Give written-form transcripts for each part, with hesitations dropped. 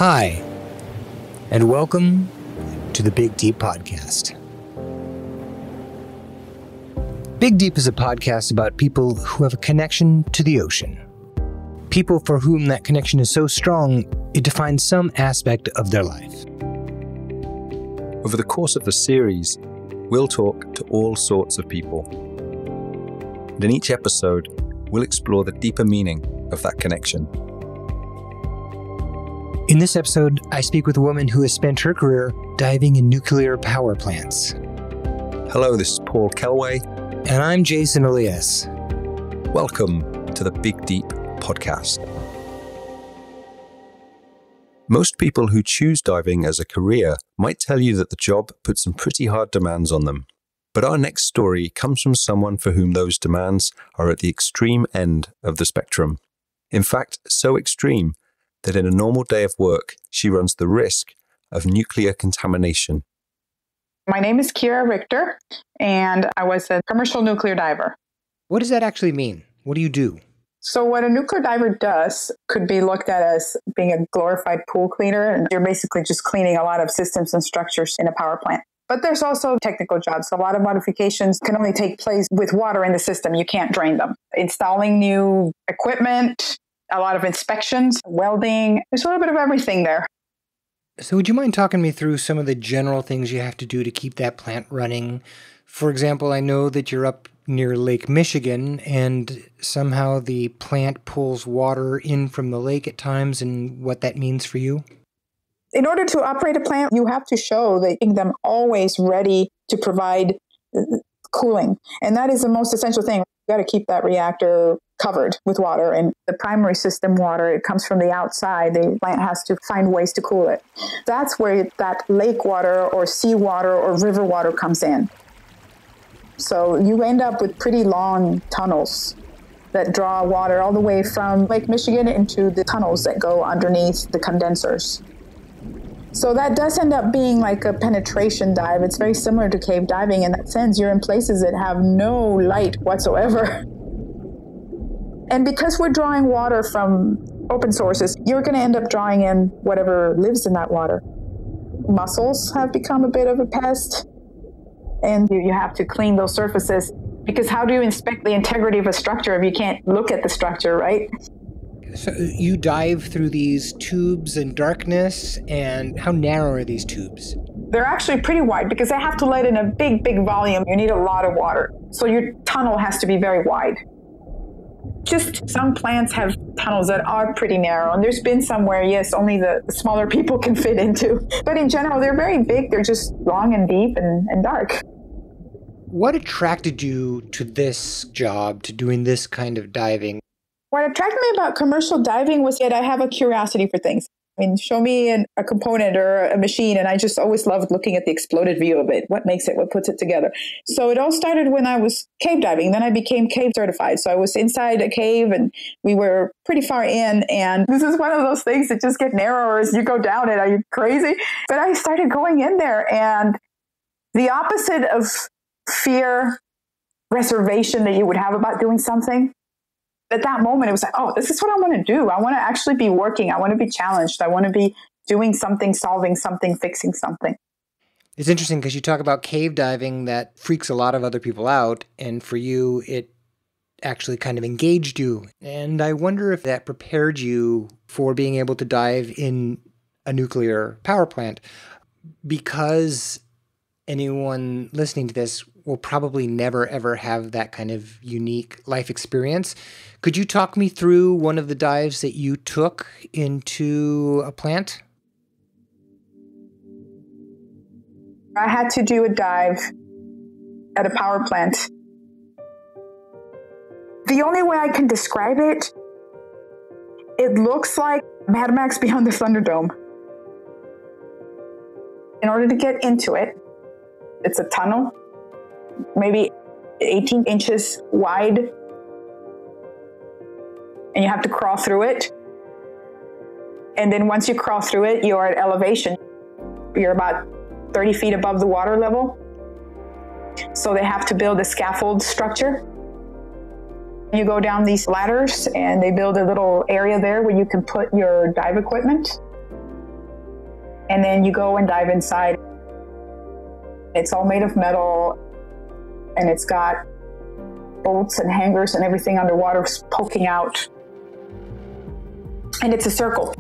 Hi, and welcome to the Big Deep Podcast. Big Deep is a podcast about people who have a connection to the ocean. People for whom that connection is so strong, it defines some aspect of their life. Over the course of the series, we'll talk to all sorts of people. And in each episode, we'll explore the deeper meaning of that connection. In this episode, I speak with a woman who has spent her career diving in nuclear power plants. Hello, this is Paul Kelway. And I'm Jason Elias. Welcome to the Big Deep Podcast. Most people who choose diving as a career might tell you that the job puts some pretty hard demands on them. But our next story comes from someone for whom those demands are at the extreme end of the spectrum. In fact, so extreme that in a normal day of work, she runs the risk of nuclear contamination. My name is Kyra Richter, and I was a commercial nuclear diver. What does that actually mean? What do you do? So what a nuclear diver does could be looked at as being a glorified pool cleaner, and you're basically just cleaning a lot of systems and structures in a power plant. But there's also technical jobs. A lot of modifications can only take place with water in the system. You can't drain them. Installing new equipment, a lot of inspections, welding. There's a little bit of everything there. So would you mind talking me through some of the general things you have to do to keep that plant running? For example, I know that you're up near Lake Michigan, and somehow the plant pulls water in from the lake at times, and what that means for you? In order to operate a plant, you have to show that them always ready to provide cooling. And that is the most essential thing. You got to keep that reactor covered with water, and the primary system water, it comes from the outside. The plant has to find ways to cool it. That's where that lake water or seawater or river water comes in. So you end up with pretty long tunnels that draw water all the way from Lake Michigan into the tunnels that go underneath the condensers. So that does end up being like a penetration dive. It's very similar to cave diving in that sense. You're in places that have no light whatsoever. And because we're drawing water from open sources, you're going to end up drawing in whatever lives in that water. Mussels have become a bit of a pest, and you have to clean those surfaces, because how do you inspect the integrity of a structure if you can't look at the structure, right? So you dive through these tubes in darkness, and how narrow are these tubes? They're actually pretty wide because they have to let in a big, big volume. You need a lot of water. So your tunnel has to be very wide. Just some plants have tunnels that are pretty narrow, and there's been some where, yes, only the smaller people can fit into. But in general, they're very big. They're just long and deep and dark. What attracted you to this job, to doing this kind of diving? What attracted me about commercial diving was that I have a curiosity for things. I mean, show me a component or a machine, and I just always loved looking at the exploded view of it. What makes it? What puts it together? So it all started when I was cave diving. Then I became cave certified. So I was inside a cave, and we were pretty far in. And this is one of those things that just get narrower as you go down it. Are you crazy? But I started going in there, and the opposite of fear, reservation that you would have about doing something, at that moment, it was like, oh, this is what I want to do. I want to actually be working. I want to be challenged. I want to be doing something, solving something, fixing something. It's interesting because you talk about cave diving that freaks a lot of other people out. And for you, it actually kind of engaged you. And I wonder if that prepared you for being able to dive in a nuclear power plant, because anyone listening to this will probably never, ever have that kind of unique life experience. Could you talk me through one of the dives that you took into a plant? I had to do a dive at a power plant. The only way I can describe it, it looks like Mad Max Beyond the Thunderdome. In order to get into it, it's a tunnel, maybe 18 inches wide, and you have to crawl through it. And then once you crawl through it, you're at elevation. You're about 30 feet above the water level. So they have to build a scaffold structure. You go down these ladders, and they build a little area there where you can put your dive equipment. And then you go and dive inside. It's all made of metal, and it's got bolts and hangers and everything underwater poking out. And it's a circle.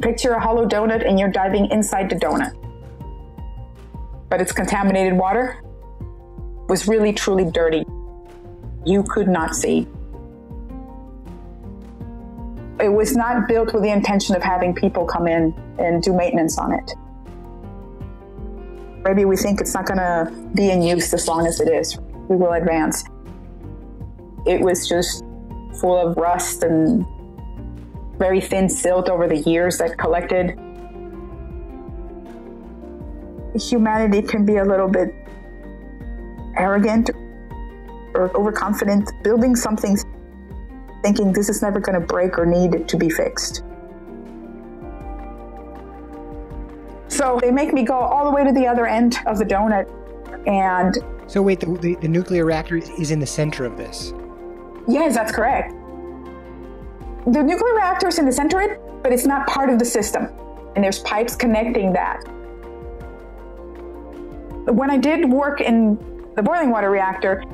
Picture a hollow donut and you're diving inside the donut. But it's contaminated water. It was really, truly dirty. You could not see. It was not built with the intention of having people come in and do maintenance on it. Maybe we think it's not going to be in use as long as it is. We will advance. It was just full of rust and very thin silt over the years that collected. Humanity can be a little bit arrogant or overconfident, building something thinking this is never going to break or need to be fixed. So they make me go all the way to the other end of the donut. And so wait, the nuclear reactor is in the center of this? Yes, that's correct. The nuclear reactor is in the center of it, but it's not part of the system. And there's pipes connecting that. When I did work in the boiling water reactor,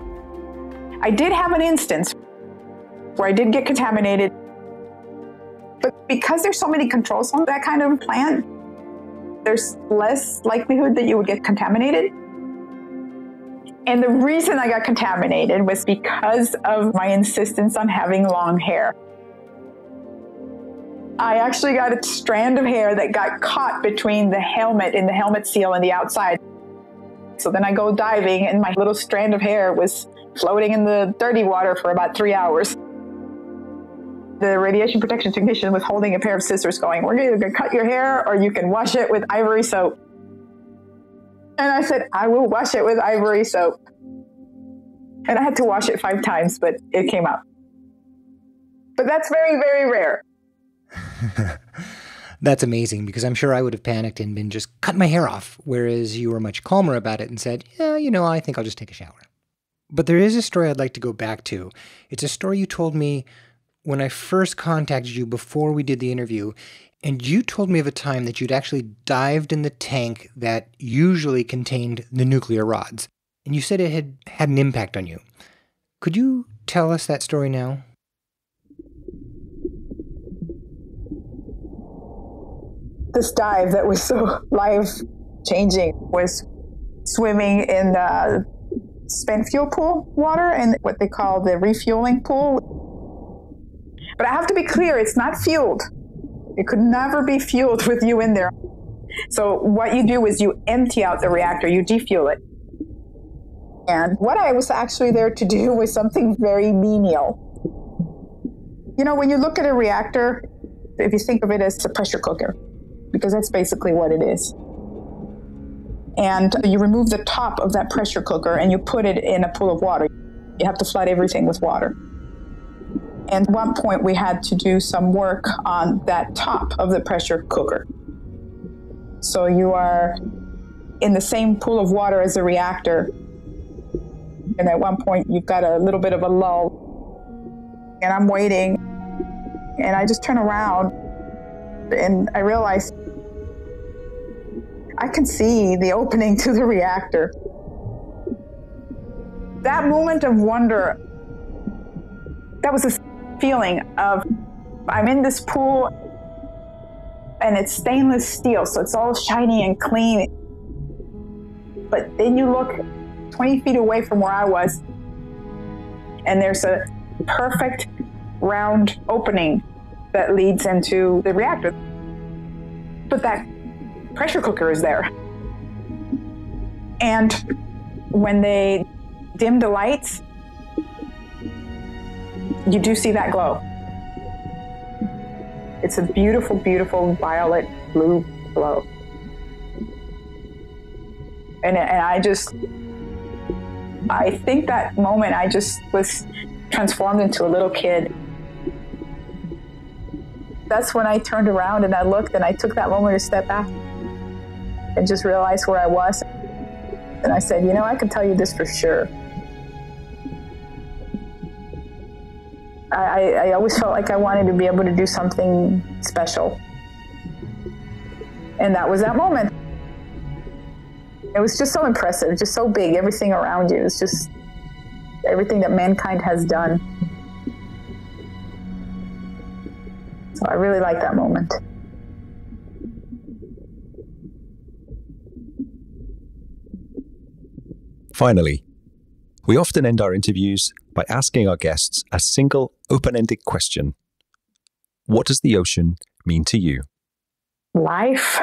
I did have an instance where I did get contaminated. But because there's so many controls on that kind of plant, there's less likelihood that you would get contaminated. And the reason I got contaminated was because of my insistence on having long hair. I actually got a strand of hair that got caught between the helmet and the helmet seal and the outside. So then I go diving and my little strand of hair was floating in the dirty water for about 3 hours. The radiation protection technician was holding a pair of scissors going, we're either going to cut your hair or you can wash it with ivory soap. And I said, I will wash it with ivory soap. And I had to wash it 5 times, but it came out. But that's very, very rare. That's amazing, because I'm sure I would have panicked and been just cut my hair off, whereas you were much calmer about it and said, yeah, I think I'll just take a shower. But there is a story I'd like to go back to. It's a story you told me when I first contacted you before we did the interview, and you told me of a time that you'd actually dived in the tank that usually contained the nuclear rods, and you said it had had an impact on you. Could you tell us that story now? This dive that was so life-changing was swimming in the spent fuel pool water and what they call the refueling pool. But I have to be clear, it's not fueled. It could never be fueled with you in there. So what you do is you empty out the reactor, you defuel it. And what I was actually there to do was something very menial. When you look at a reactor, if you think of it as a pressure cooker, because that's basically what it is. And you remove the top of that pressure cooker and you put it in a pool of water. You have to flood everything with water. And at one point we had to do some work on that top of the pressure cooker. So you are in the same pool of water as the reactor. And at one point you've got a little bit of a lull. And I'm waiting. And I just turn around and I realize I can see the opening to the reactor. That moment of wonder, that was a feeling of, I'm in this pool and it's stainless steel, so it's all shiny and clean. But then you look 20 feet away from where I was, and there's a perfect round opening that leads into the reactor. But that pressure cooker is there. And when they dim the lights, you do see that glow. It's a beautiful, beautiful violet blue glow. And I think that moment I just was transformed into a little kid. That's when I turned around and I looked and I took that moment to step back and just realize where I was. And I said, I can tell you this for sure. I always felt like I wanted to be able to do something special. And that was that moment. It was just so impressive, just so big. Everything around you is just everything that mankind has done. So I really like that moment. Finally, we often end our interviews by asking our guests a single open-ended question. What does the ocean mean to you? Life.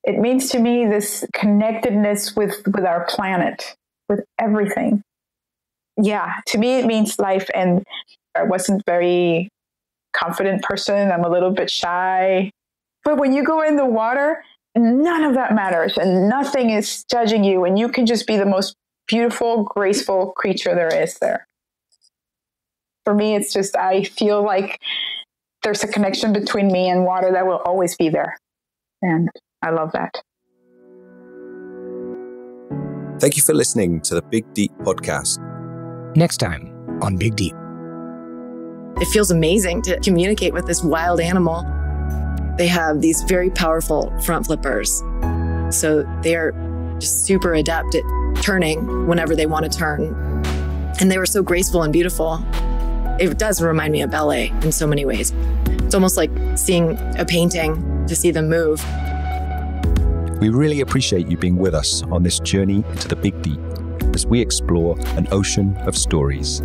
It means to me this connectedness with our planet, with everything. Yeah, to me it means life. And I wasn't very confident person. I'm a little bit shy. But when you go in the water, none of that matters and nothing is judging you. And you can just be the most beautiful, graceful creature there is there. For me, it's just, I feel like there's a connection between me and water that will always be there. And I love that. Thank you for listening to the Big Deep podcast. Next time on Big Deep. It feels amazing to communicate with this wild animal. They have these very powerful front flippers. So they're just super adept at turning whenever they want to turn. And they were so graceful and beautiful. It does remind me of ballet in so many ways. It's almost like seeing a painting to see them move. We really appreciate you being with us on this journey into the Big Deep as we explore an ocean of stories.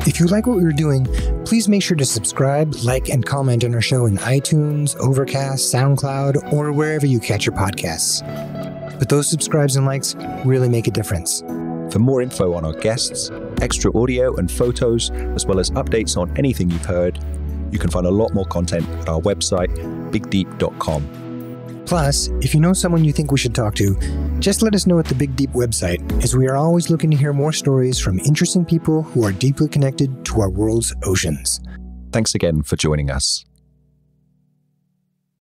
If you like what we were doing, please make sure to subscribe, like, and comment on our show in iTunes, Overcast, SoundCloud, or wherever you catch your podcasts. But those subscribes and likes really make a difference. For more info on our guests, extra audio and photos, as well as updates on anything you've heard, you can find a lot more content at our website, bigdeep.com. Plus, if you know someone you think we should talk to, just let us know at the Big Deep website, as we are always looking to hear more stories from interesting people who are deeply connected to our world's oceans. Thanks again for joining us.